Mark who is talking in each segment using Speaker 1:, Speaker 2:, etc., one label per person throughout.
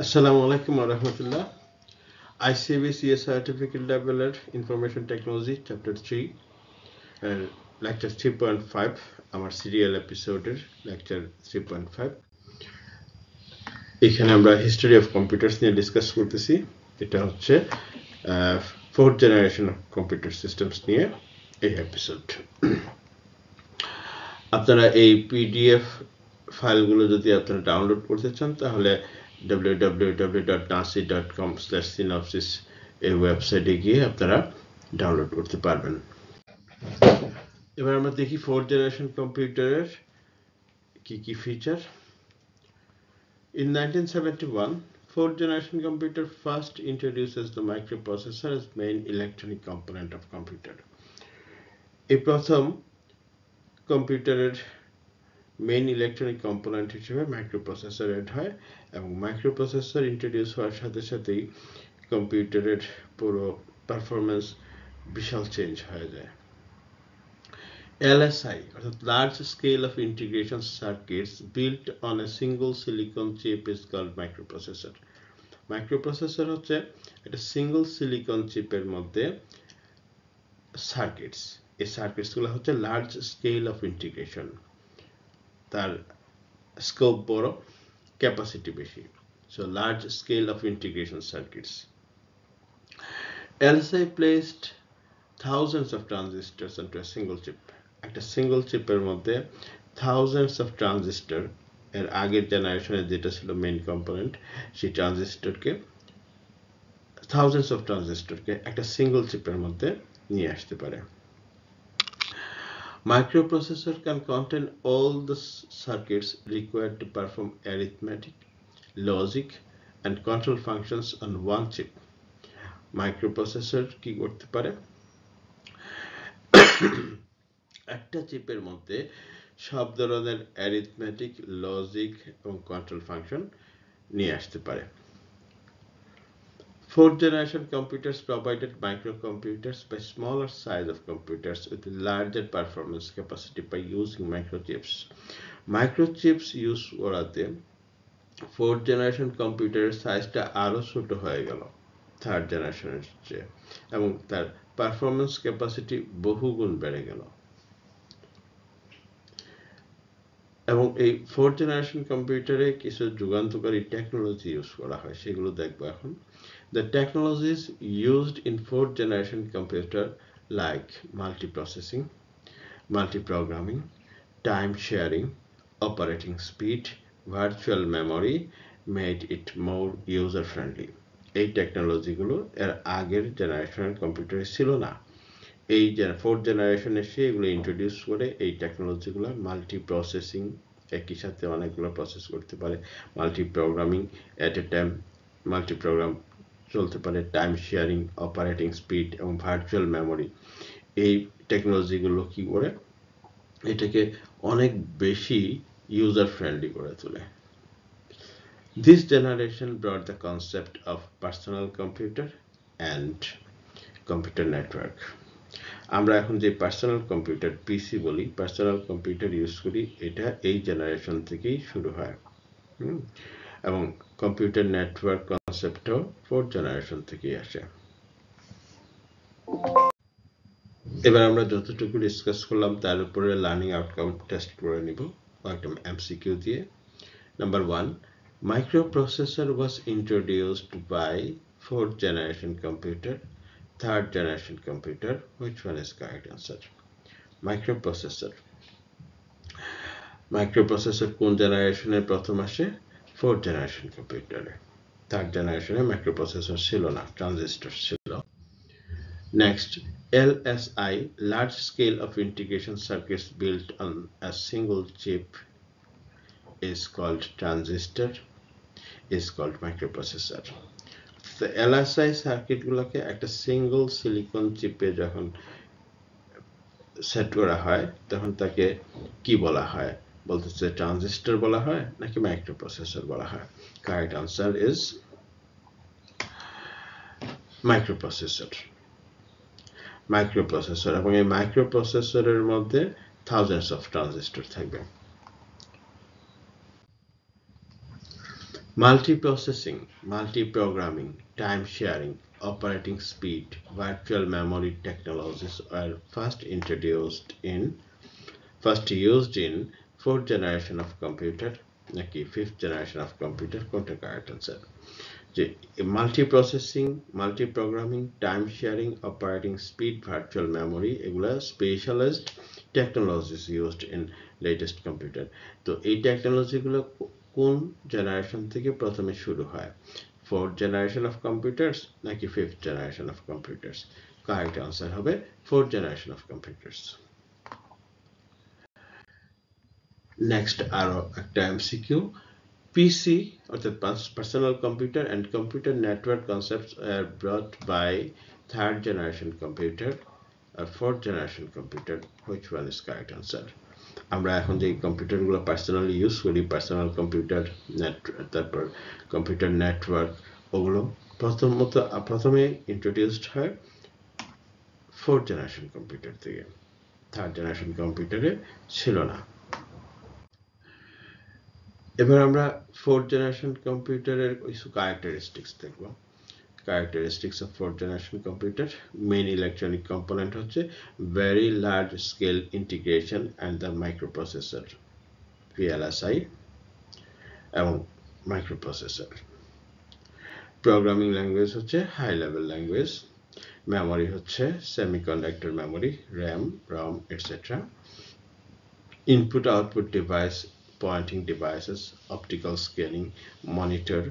Speaker 1: Assalamu alaikum wa rahmatullah. ICBCA Certificate Leveler Information Technology Chapter 3 Lecture 3.5 আমার serial এপিসোডের lecture 3.5 এখানে আমরা history of computers নিয়ে discuss করতেছি। এটা হচ্ছে fourth generation of computer systems নিয়ে এই এপিসোড। আপনারা এই পিডিএফ ফাইলগুলো যদি আপনারা ডাউনলোড করতে চান তাহলে www.nasi.com/synopsis এই ওয়েবসাইটে গিয়ে আপনারা ডাউনলোড করতে পারবেন। এবার আমরা দেখি ফোর্থ জেনারেশন কম্পিউটারের কি কি feature. In 1971, fourth generation computer first introduces the microprocessor as main electronic component of computer. এই প্রথম কম্পিউটারের মেইন ইলেকট্রনিক কম্পোনেন্ট হিসেবে মাইক্রোপ্রসেসর এড হয় এবং মাইক্রোপ্রসেসর ইন্ট্রোডিউস হওয়ার সাথে সাথেই কম্পিউটারের পুরো পারফরমেন্স বিশাল চেঞ্জ হয়ে যায়। LSI অর্থাৎ large scale of integration circuits built on a single silicon chip is called microprocessor. Microprocessor হচ্ছে একটা সিঙ্গল সিলিকন চিপের মধ্যে সার্কিটস, এই সার্কিটসগুলো হচ্ছে লার্জ স্কেল অফ ইন্টিগ্রেশন, তার স্কোপ বড়, ক্যাপাসিটি বেশি, so large scale of integration circuits. LSI placed thousands of transistors onto a single chip. একটা সিঙ্গল চিপের মধ্যে থাউজেন্ডস অফ ট্রানজিস্টর, এর আগের জেনারেশনে যেটা ছিল মেইন কম্পোনেন্ট, সেই থাউজেন্ডস অফ ট্রানজিস্টরকে একটা সিঙ্গল চিপের মধ্যে নিয়ে আসতে পারে। Microprocessor can contain all the circuits required to perform arithmetic, logic, and control functions on one chip. Microprocessor কি করতে পারে? একটা চিপের মধ্যে সব ধরনের অ্যারিথমেটিক, লজিক এবং কন্ট্রোল ফাংশন নিয়ে আসতে পারে। Fourth generation computers provided microcomputers by smaller size of computers with larger performance capacity by using microchips. Microchips use করাতে ফোর্থ জেনারেশন কম্পিউটারের সাইজটা আরো ছোট হয়ে গেল থার্ড জেনারেশনের চেয়ে, এবং তার পারফরমেন্স ক্যাপাসিটি বহুগুণ বেড়ে গেল। এবং এই ফোর্থ জেনারেশন কম্পিউটারে কিছু যুগান্তকারী টেকনোলজি ইউজ করা হয়, সেগুলো দেখবো এখন। The technologies used in fourth generation computer like multiprocessing, multiprogramming, time sharing, operating speed, virtual memory made it more user friendly. এই টেকনোলজিগুলো এর আগের জেনারেশনের কম্পিউটারে ছিল না। এই ফোর্থ জেনারেশনে সে এগুলো ইন্ট্রোডিউস করে এই টেকনোলজিগুলো। মাল্টি প্রসেসিং, একই সাথে অনেকগুলো প্রসেস করতে পারে, multi programming, at a time multi program চলতে পারে, টাইম শেয়ারিং, অপারেটিং স্পিড এবং ভার্চুয়াল মেমোরি, এই টেকনোলজিগুলো কি করে এটাকে অনেক বেশি ইউজার ফ্রেন্ডলি করে তোলে। This generation brought the concept of personal computer and computer network. আমরা এখন যে পার্সোনাল কম্পিউটার পিসি বলি, পার্সোনাল কম্পিউটার ইউজ করি, এটা এই জেনারেশন থেকেই শুরু হয়। এবং কম্পিউটার নেটওয়ার্ক কনসেপ্টও ফোর্থ জেনারেশন থেকেই আসে। এবার আমরা যতটুকু ডিসকাস করলাম তার উপরে লার্নিং আউটকাম টেস্ট করে নিব একটা এমসিকিউ দিয়ে। Number 1, microprocessor was introduced by fourth generation computer, third generation computer. Which one is correct answer? Microprocessor কোন জেনারেশনের প্রথম আসে? ফোর্থ জেনারেশন কম্পিউটারে। থার্ড জেনারেশনে মাইক্রোপ্রসেসর ছিল না, ট্রানজিস্টর ছিল। Next, LSI, large scale of integration circuits built on a single chip, is called transistor, is called microprocessor. The LSI circuit গুলোকে একটা সিঙ্গল সিলিকন চিপে যখন সেট করা হয় তখন তাকে কি বলা হয়? বলতেছে ট্রানজিস্টর বলা হয় নাকি মাইক্রোপ্রসেসর বলা হয়? Correct answer is microprocessor. এবং এই মাইক্রোপ্রসেসরের মধ্যে থাউজেন্ডস অফ ট্রানজিস্টর থাকবে। Multiprocessing, multiprogramming, time sharing, operating speed, virtual memory technologies were first used in fourth generation of computer নাকি fifth generation of computer কোনটা correct answer যে multiprocessing multiprogramming time sharing operating speed virtual memory এগুলা specialised technologies used in latest computer তো এই টেকনোলজিগুলো কোন generation থেকে প্রথমে শুরু হয় fourth generation of computers নাকি fifth generation of computers correct answer হবে fourth generation of computers next আরো একটা এমসিকিউ PC অর্থাৎ personal computer and computer network concepts are brought by third generation computer or fourth generation computer which one is correct answer আমরা এখন যে কম্পিউটারগুলো personally use করি personal computer তারপর computer network ওগুলো প্রথমে ইন্ট্রোডিউসড হয় ফোর্থ জেনারেশন কম্পিউটার থেকে third generation কম্পিউটারে ছিল না এবার আমরা fourth generation কম্পিউটারের কিছু ক্যারেক্টারিস্টিক্স দেখব characteristics of fourth generation computer main electronic component হচ্ছে very large scale integration and the microprocessor VLSI এবং microprocessor programming language হচ্ছে high level language memory হচ্ছে semiconductor memory RAM ROM etc input output device pointing devices optical scaling monitor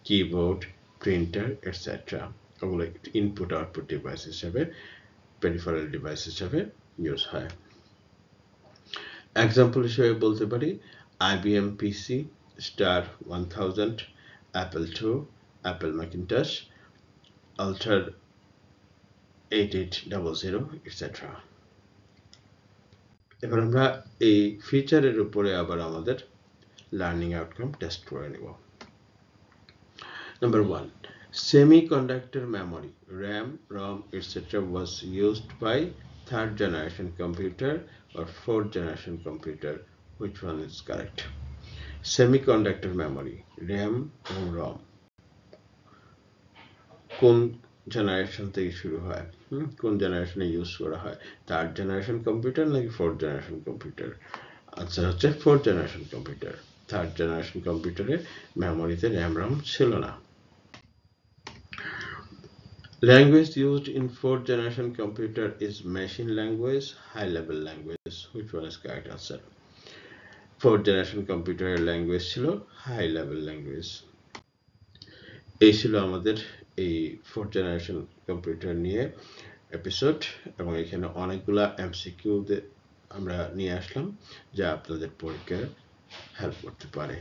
Speaker 1: keyboard printer etc ওগুলো input output device হিসেবে peripheral device হিসেবে use হয় example হিসেবে বলতে পারি IBM PC Star 1000 Apple II Apple Macintosh Altair 8800 etc এবার আমরা এই ফিচারের উপরে আবার আমাদের লার্নিং আউটকাম টেস্ট করে নেব Number 1. Semiconductor memory, RAM, ROM, etc. was used by third generation computer or fourth generation computer. Which one is correct? Semiconductor memory, RAM and ROM. কোন generation থেকে শুরু হয় কোন জেনারেশনে ইউজ করা হয় থার্ড জেনারেশন কম্পিউটার নাকি ফোর্থ জেনারেশন কম্পিউটার আনসার হচ্ছে fourth generation computer third generation কম্পিউটারে মেমোরিতে RAM ROM ছিল না Language used in fourth generation computer is machine language, high level language. Which one is correct answer? Fourth generation computer language ছিল high level language. এই ছিল আমাদের এই fourth generation computer নিয়ে episode এবং এখানে অনেকগুলা এমসিকিউ আমরা নিয়ে আসলাম যা আপনাদের পরীক্ষায় হেল্প করতে পারে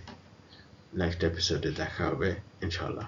Speaker 1: নেক্সট এপিসোডে দেখা হবে ইনশাআল্লাহ